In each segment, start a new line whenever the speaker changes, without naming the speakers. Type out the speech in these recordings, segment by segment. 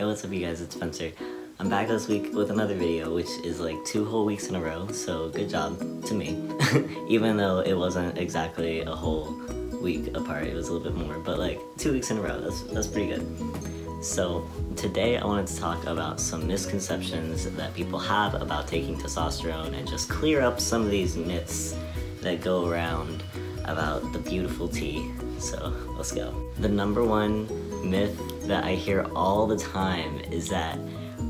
Hey, what's up you guys, it's Spencer. I'm back this week with another video, which is like 2 whole weeks in a row, so good job to me. Even though it wasn't exactly a whole week apart, it was a little bit more, but like 2 weeks in a row, that's pretty good. So today I wanted to talk about some misconceptions that people have about taking testosterone and just clear up some of these myths that go around about the beautiful tea. So let's go. The number one myth that I hear all the time is that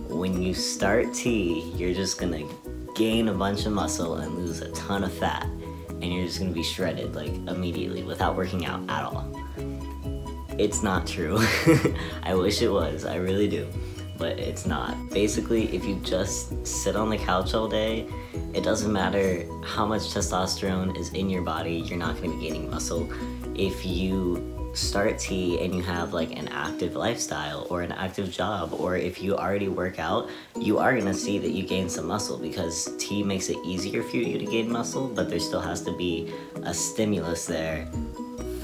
when you start tea, you're just gonna gain a bunch of muscle and lose a ton of fat, and you're just gonna be shredded like immediately without working out at all. It's not true. I wish it was, I really do, but it's not. Basically, if you just sit on the couch all day, it doesn't matter how much testosterone is in your body, you're not gonna be gaining muscle. If you start tea and you have like an active lifestyle or an active job, or if you already work out, you are gonna see that you gain some muscle because tea makes it easier for you to gain muscle, but there still has to be a stimulus there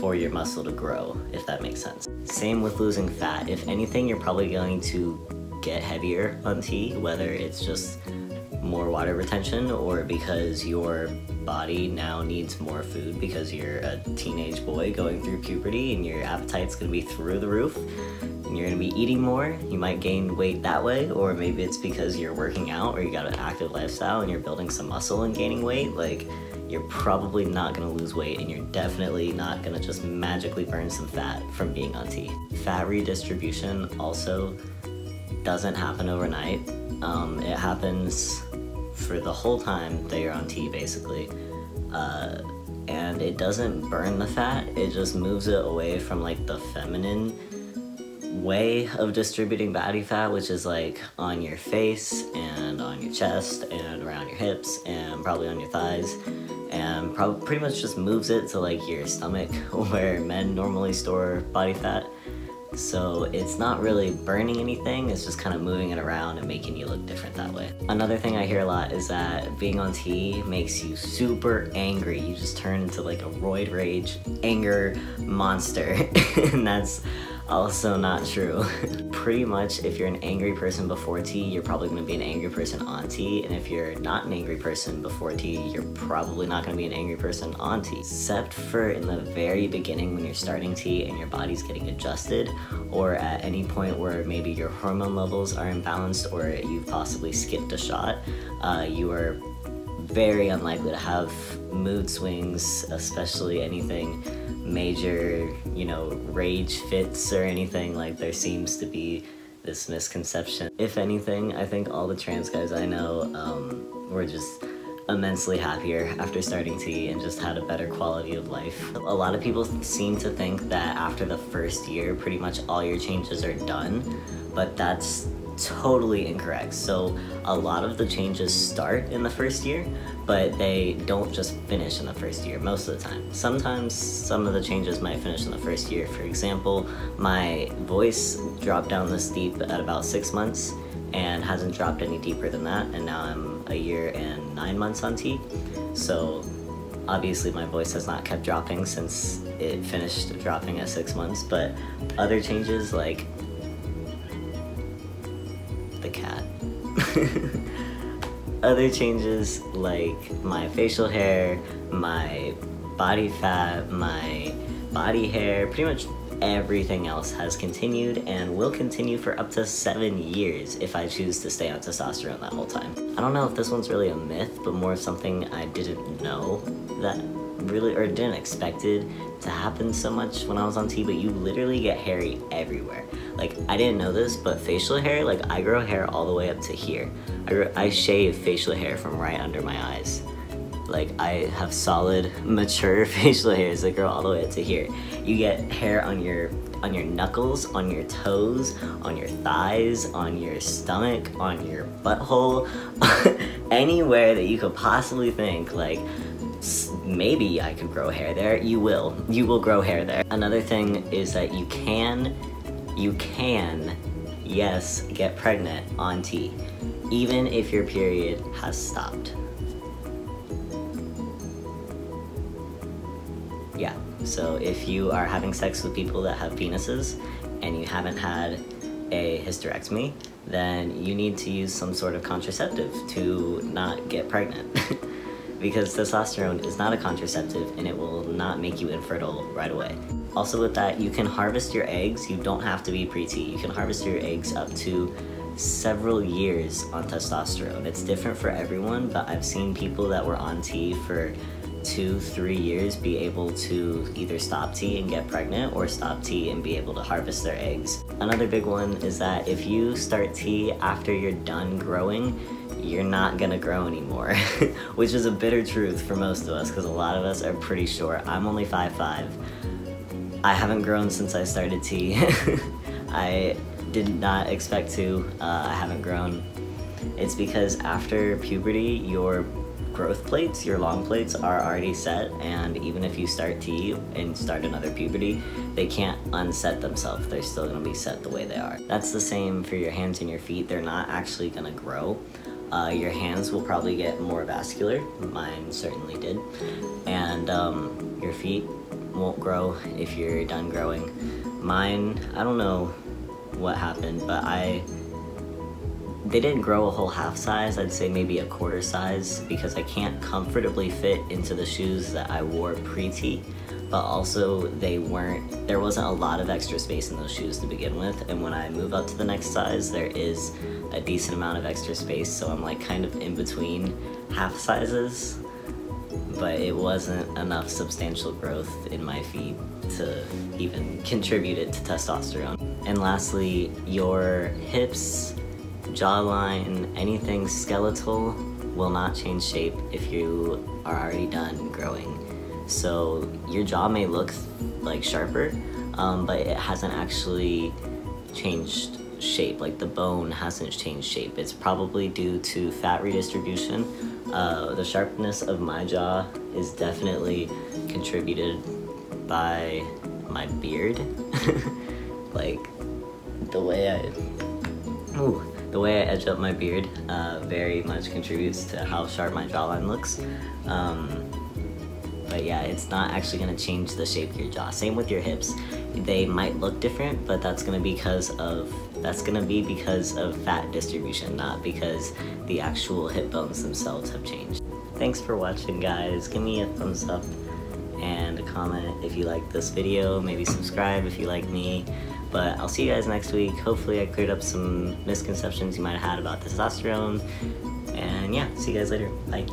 for your muscle to grow, if that makes sense. Same with losing fat. If anything, you're probably going to get heavier on tea, whether it's just more water retention or because your body now needs more food because you're a teenage boy going through puberty and your appetite's gonna be through the roof and you're gonna be eating more. You might gain weight that way, or maybe it's because you're working out or you got an active lifestyle and you're building some muscle and gaining weight. Like, you're probably not gonna lose weight, and you're definitely not gonna just magically burn some fat from being on tea. Fat redistribution also doesn't happen overnight. It happens for the whole time that you're on tea, basically. And it doesn't burn the fat, it just moves it away from like the feminine way of distributing body fat, which is like on your face and on your chest and around your hips and probably on your thighs, and pretty much just moves it to like your stomach where men normally store body fat. So it's not really burning anything, it's just kind of moving it around and making you look different that way. Another thing I hear a lot is that being on tea makes you super angry. You just turn into like a roid rage anger monster. And that's also not true. Pretty much if you're an angry person before tea, you're probably going to be an angry person on tea, and if you're not an angry person before tea, you're probably not going to be an angry person on tea. Except for in the very beginning when you're starting tea and your body's getting adjusted, or at any point where maybe your hormone levels are imbalanced or you've possibly skipped a shot, you are very unlikely to have mood swings, especially anything major, you know, rage fits or anything. Like, there seems to be this misconception. If anything, I think all the trans guys I know were just immensely happier after starting tea and just had a better quality of life. A lot of people seem to think that after the first year, pretty much all your changes are done, but that's totally incorrect. So a lot of the changes start in the first year, but they don't just finish in the first year most of the time. Sometimes some of the changes might finish in the first year. For example, my voice dropped down this deep at about 6 months and hasn't dropped any deeper than that, and now I'm a year and 9 months on tea. So obviously my voice has not kept dropping since it finished dropping at 6 months, but other changes like the cat. Other changes like my facial hair, my body fat, my body hair, pretty much everything else has continued and will continue for up to 7 years if I choose to stay on testosterone that whole time. I don't know if this one's really a myth, but more something I didn't know that really, or didn't expect it to happen so much when I was on tea, but you literally get hairy everywhere. Like, I didn't know this, but facial hair, like, I grow hair all the way up to here. I shave facial hair from right under my eyes. Like, I have solid, mature facial hairs that grow all the way up to here. You get hair on your knuckles, on your toes, on your thighs, on your stomach, on your butthole, anywhere that you could possibly think, like, maybe I could grow hair there. You will grow hair there. Another thing is that you can, yes, get pregnant on tea, even if your period has stopped. So if you are having sex with people that have penises and you haven't had a hysterectomy, then you need to use some sort of contraceptive to not get pregnant. Because testosterone is not a contraceptive and it will not make you infertile right away. Also with that, you can harvest your eggs. You don't have to be pre-T. You can harvest your eggs up to several years on testosterone. It's different for everyone, but I've seen people that were on T for 2-3 years be able to either stop T and get pregnant or stop T and be able to harvest their eggs. Another big one is that if you start T after you're done growing, you're not gonna grow anymore, which is a bitter truth for most of us because a lot of us are pretty short. I'm only 5'5". I haven't grown since I started T. I did not expect to. I haven't grown. It's because after puberty, your growth plates, your long plates, are already set, and even if you start T and start another puberty, they can't unset themselves. They're still gonna be set the way they are. That's the same for your hands and your feet. They're not actually gonna grow. Your hands will probably get more vascular. Mine certainly did. And your feet won't grow if you're done growing. Mine, I don't know what happened, but they didn't grow a whole half size. I'd say maybe a quarter size because I can't comfortably fit into the shoes that I wore pre-T, but also there wasn't a lot of extra space in those shoes to begin with, and when I move up to the next size, there is a decent amount of extra space, so I'm like kind of in between half sizes, but it wasn't enough substantial growth in my feet to even contribute it to testosterone. And lastly, your hips, jawline, anything skeletal will not change shape if you are already done growing. So your jaw may look like sharper, but it hasn't actually changed shape. Like the bone hasn't changed shape. It's probably due to fat redistribution. The sharpness of my jaw is definitely contributed by my beard. Like the way I edge up my beard very much contributes to how sharp my jawline looks. But yeah, it's not actually gonna change the shape of your jaw. Same with your hips. They might look different, but that's gonna be because of fat distribution, not because the actual hip bones themselves have changed. Thanks for watching, guys. Give me a thumbs up and a comment if you like this video. Maybe subscribe if you like me. But I'll see you guys next week. Hopefully I cleared up some misconceptions you might have had about testosterone. And yeah, see you guys later. Bye.